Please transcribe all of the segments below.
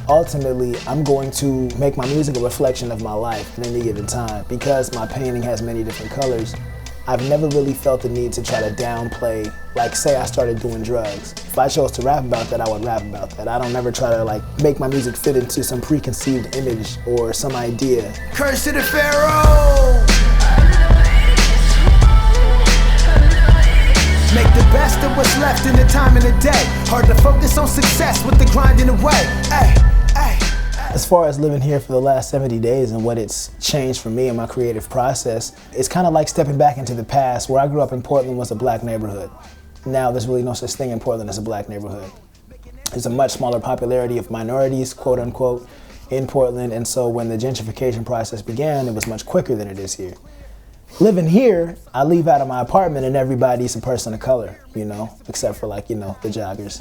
Ultimately, I'm going to make my music a reflection of my life at any given time. Because my painting has many different colors, I've never really felt the need to try to downplay, like say I started doing drugs. If I chose to rap about that, I would rap about that. I don't never try to like make my music fit into some preconceived image or some idea. Curse to the Pharaoh! Make the best of what's left in the time of the day. Hard to focus on success with the grind in the way. Ay, ay. As far as living here for the last 70 days and what it's changed for me in my creative process, it's kind of like stepping back into the past. Where I grew up in Portland was a black neighborhood. Now there's really no such thing in Portland as a black neighborhood. There's a much smaller popularity of minorities, quote unquote, in Portland, and so when the gentrification process began, it was much quicker than it is here. Living here, I leave out of my apartment and everybody's a person of color, you know, except for like, you know, the joggers.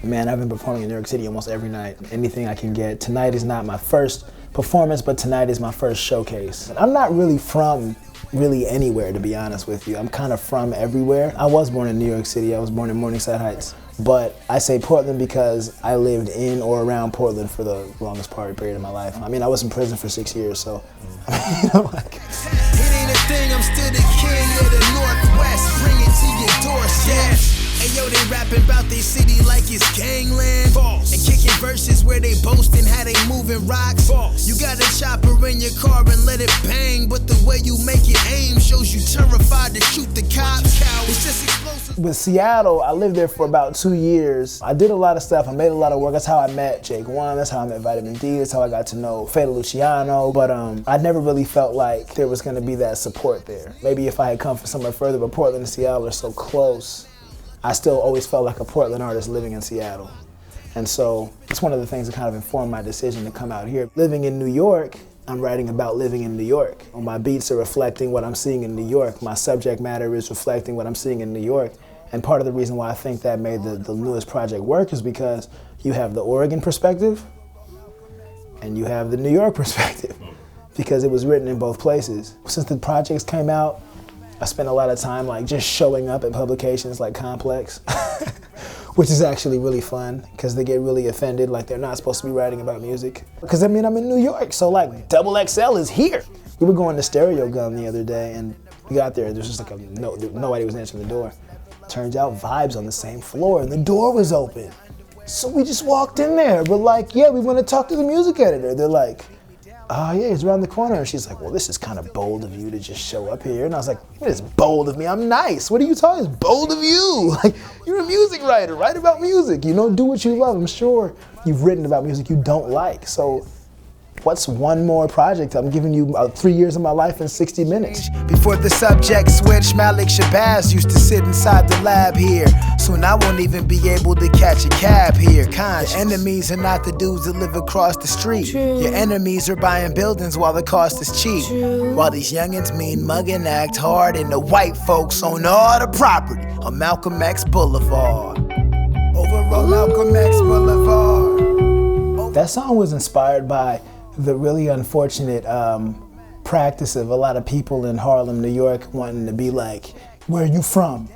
Man, I've been performing in New York City almost every night, anything I can get. Tonight is not my first performance, but tonight is my first showcase. I'm not really from anywhere, to be honest with you. I'm kind of from everywhere. I was born in New York City. I was born in Morningside Heights. But I say Portland because I lived in or around Portland for the longest period of my life. I mean, I was in prison for 6 years, so, you know, like. It ain't a thing, I'm still the king of the Northwest. Bring it to your doorstep. And yo, they rapping about their city like it's gangland. False. And kicking verses where they boasting how they moving rocks. False. You got a chopper in your car and let it bang, but the way you make it aim shows you terrified to shoot the cops. It's just explosive. With Seattle, I lived there for about 2 years. I did a lot of stuff, I made a lot of work. That's how I met Jake One, that's how I met Vitamin D, that's how I got to know Fede Luciano. But I never really felt like there was gonna be that support there. Maybe if I had come from somewhere further, but Portland and Seattle are so close. I still always felt like a Portland artist living in Seattle. And so it's one of the things that kind of informed my decision to come out here. Living in New York, I'm writing about living in New York. My beats are reflecting what I'm seeing in New York. My subject matter is reflecting what I'm seeing in New York. And part of the reason why I think that made the newest project work is because you have the Oregon perspective and you have the New York perspective because it was written in both places. Since the projects came out, I spent a lot of time like just showing up at publications like Complex, which is actually really fun because they get really offended like they're not supposed to be writing about music. Because I mean, I'm in New York, so like XXL is here. We were going to Stereo Gum the other day and we got there, there's just like nobody was answering the door. Turns out Vibe's on the same floor and the door was open. So we just walked in there. We're like, yeah, we want to talk to the music editor. They're like, oh yeah, he's around the corner. And she's like, well, this is kind of bold of you to just show up here. And I was like, what is bold of me? I'm nice. What are you talking about? It's bold of you. Like, you're a music writer, write about music, you know, do what you love. I'm sure you've written about music you don't like. So what's one more project? I'm giving you 3 years of my life in 60 minutes. Before the subject switched, Malik Shabazz used to sit inside the lab here. Soon I won't even be able to catch a cab here. Conscious. Your enemies are not the dudes that live across the street. True. Your enemies are buying buildings while the cost is cheap. True. While these youngins mean mug and act hard, and the white folks own all the property on Malcolm X Boulevard. Over on Malcolm X Boulevard. That song was inspired by the really unfortunate practice of a lot of people in Harlem, New York, wanting to be like, where are you from?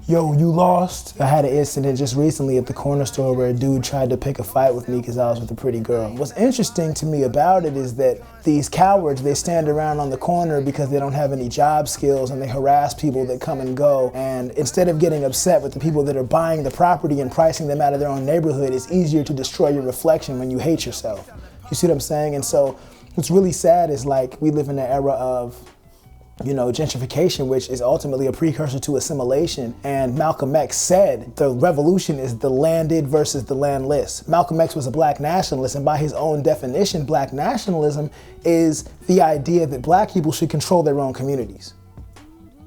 Yo, you lost? I had an incident just recently at the corner store where a dude tried to pick a fight with me because I was with a pretty girl. What's interesting to me about it is that these cowards, they stand around on the corner because they don't have any job skills and they harass people that come and go. And instead of getting upset with the people that are buying the property and pricing them out of their own neighborhood, it's easier to destroy your reflection when you hate yourself. You see what I'm saying? And so what's really sad is like we live in an era of, you know, gentrification, which is ultimately a precursor to assimilation. And Malcolm X said the revolution is the landed versus the landless. Malcolm X was a black nationalist, and by his own definition, black nationalism is the idea that black people should control their own communities.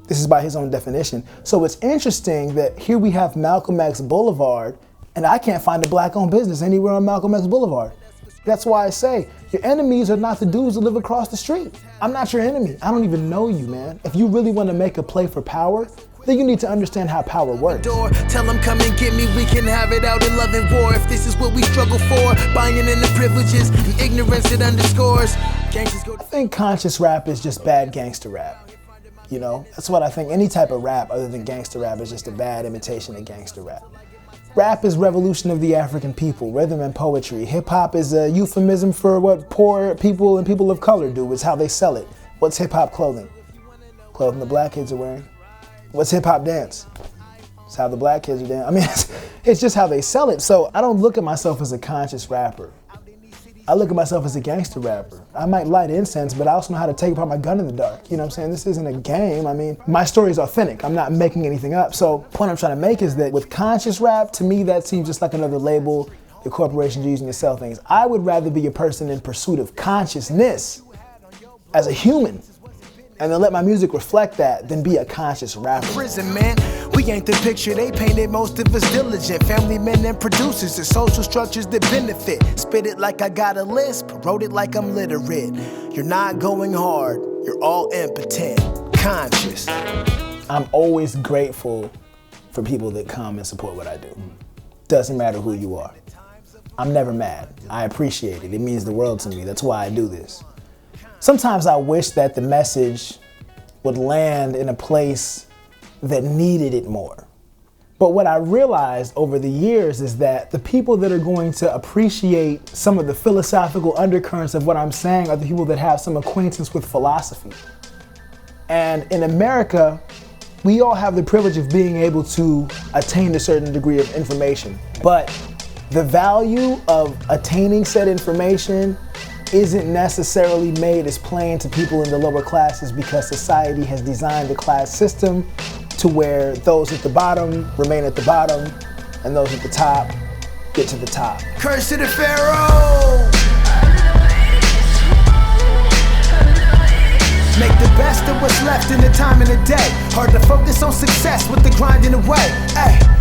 This is by his own definition. So it's interesting that here we have Malcolm X Boulevard, and I can't find a black-owned business anywhere on Malcolm X Boulevard. That's why I say, your enemies are not the dudes that live across the street. I'm not your enemy. I don't even know you, man. If you really want to make a play for power, then you need to understand how power works. Tell them come and get me, we can have it out in love and war. If this is what we struggle for, buying in the privileges and ignorance it underscores. I think conscious rap is just bad gangster rap. You know, that's what I think. Any type of rap other than gangster rap is just a bad imitation of gangster rap. Rap is revolution of the African people, rhythm and poetry. Hip hop is a euphemism for what poor people and people of color do. It's how they sell it. What's hip hop clothing? Clothing the black kids are wearing. What's hip hop dance? It's how the black kids are dancing. I mean, it's just how they sell it. So I don't look at myself as a conscious rapper. I look at myself as a gangster rapper. I might light incense, but I also know how to take apart my gun in the dark. You know what I'm saying? This isn't a game. I mean, my story is authentic. I'm not making anything up. So the point I'm trying to make is that with conscious rap, to me, that seems just like another label the corporations are using to sell things. I would rather be a person in pursuit of consciousness as a human, and then let my music reflect that, than be a conscious rapper. Prison, man, we ain't the picture they painted. Most of us diligent, family men and producers. The social structures that benefit. Spit it like I got a lisp, wrote it like I'm literate. You're not going hard, you're all impotent. Conscious. I'm always grateful for people that come and support what I do. Doesn't matter who you are. I'm never mad. I appreciate it. It means the world to me. That's why I do this. Sometimes I wish that the message would land in a place that needed it more. But what I realized over the years is that the people that are going to appreciate some of the philosophical undercurrents of what I'm saying are the people that have some acquaintance with philosophy. And in America, we all have the privilege of being able to attain a certain degree of information. But the value of attaining said information isn't necessarily made as plain to people in the lower classes, because society has designed the class system to where those at the bottom remain at the bottom and those at the top get to the top. Curse to the Pharaoh! Make the best of what's left in the time and the day. Hard to focus on success with the grind in the way. Ay.